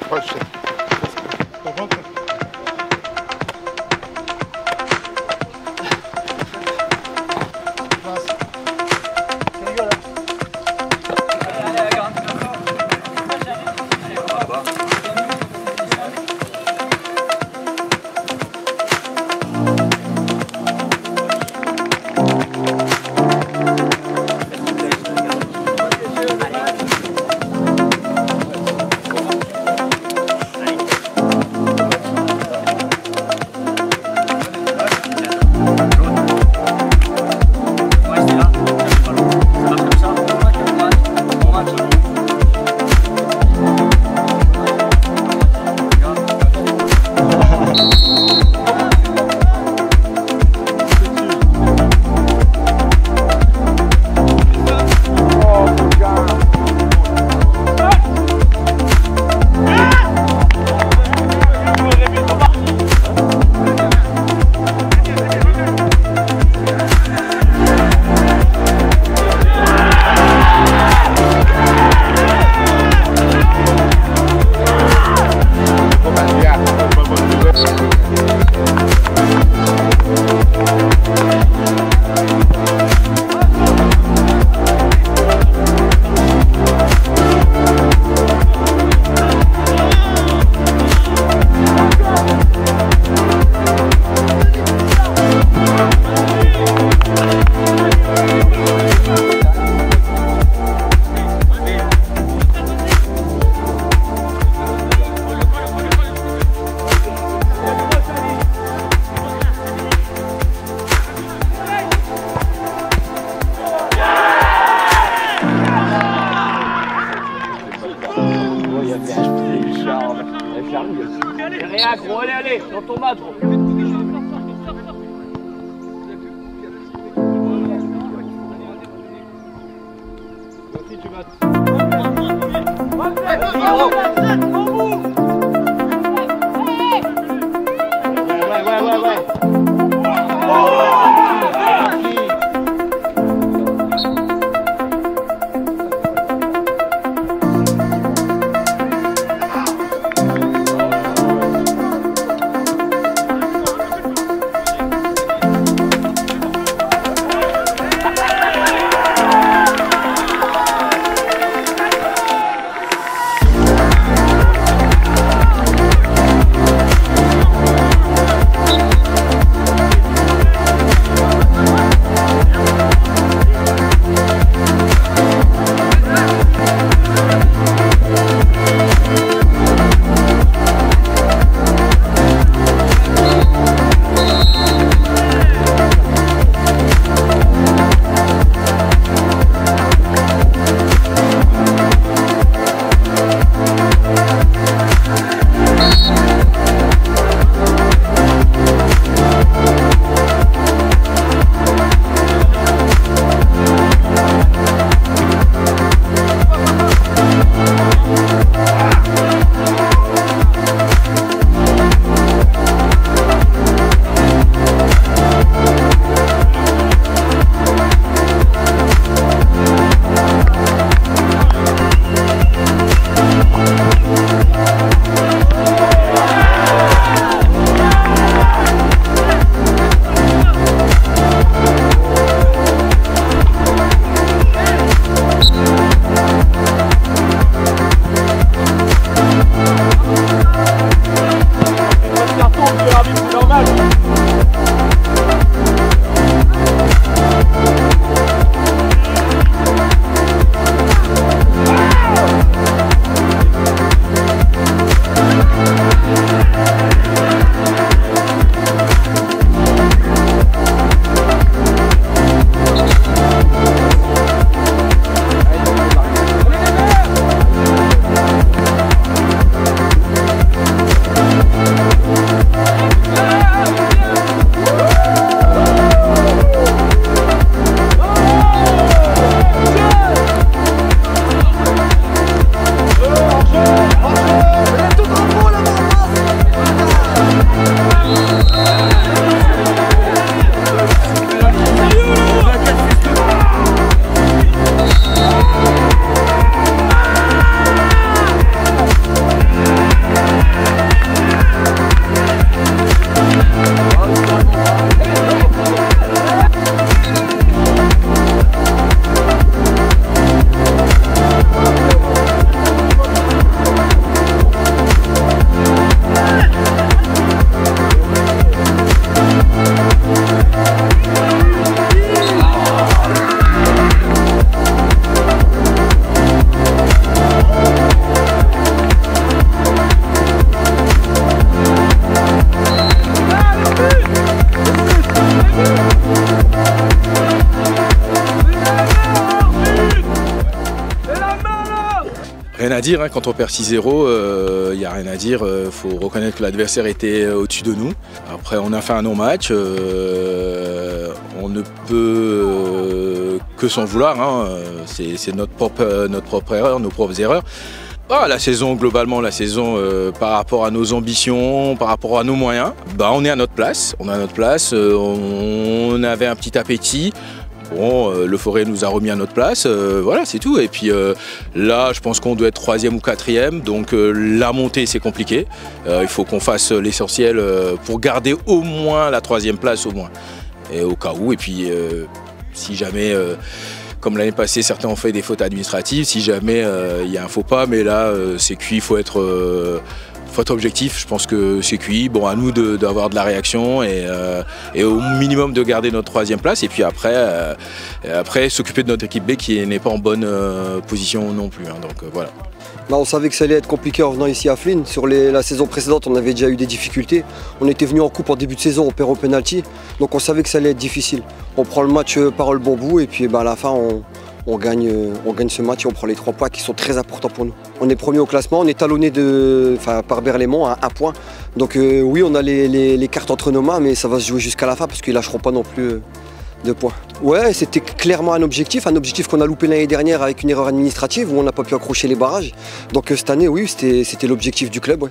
Prochaine. Rien, gros, allez, dans ton mat, gros. Tu vas. à dire, hein, quand on perd 6-0, il n'y a rien à dire. Faut reconnaître que l'adversaire était au-dessus de nous. Après, on a fait un non-match. On ne peut que s'en vouloir. Hein. C'est notre propre erreur, nos propres erreurs. Ah, la saison, globalement, par rapport à nos ambitions, par rapport à nos moyens, on est à notre place. On est à notre place. On avait un petit appétit. Bon, le Forêt nous a remis à notre place, voilà, c'est tout. Et puis là, je pense qu'on doit être 3e ou 4e, donc la montée, c'est compliqué. Il faut qu'on fasse l'essentiel pour garder au moins la 3e place, au moins. Et au cas où, et puis si jamais, comme l'année passée, certains ont fait des fautes administratives, si jamais il y a un faux pas, mais là, c'est cuit, il faut être objectif, je pense que c'est cuit. Bon, à nous d'avoir de la réaction et au minimum de garder notre 3e place et puis après s'occuper de notre équipe B qui n'est pas en bonne position non plus. Hein, donc voilà. Là, on savait que ça allait être compliqué en venant ici à Flins. Sur la saison précédente, on avait déjà eu des difficultés. On était venu en coupe en début de saison, on perd au penalty. Donc on savait que ça allait être difficile. On prend le match par le bon bout et puis à la fin, on gagne ce match et on prend les 3 points qui sont très importants pour nous. On est premier au classement, on est talonné par Berlaymont à 1 point. Donc oui, on a les cartes entre nos mains, mais ça va se jouer jusqu'à la fin parce qu'ils ne lâcheront pas non plus de points. Ouais, c'était clairement un objectif qu'on a loupé l'année dernière avec une erreur administrative où on n'a pas pu accrocher les barrages. Donc cette année, oui, c'était l'objectif du club. Ouais.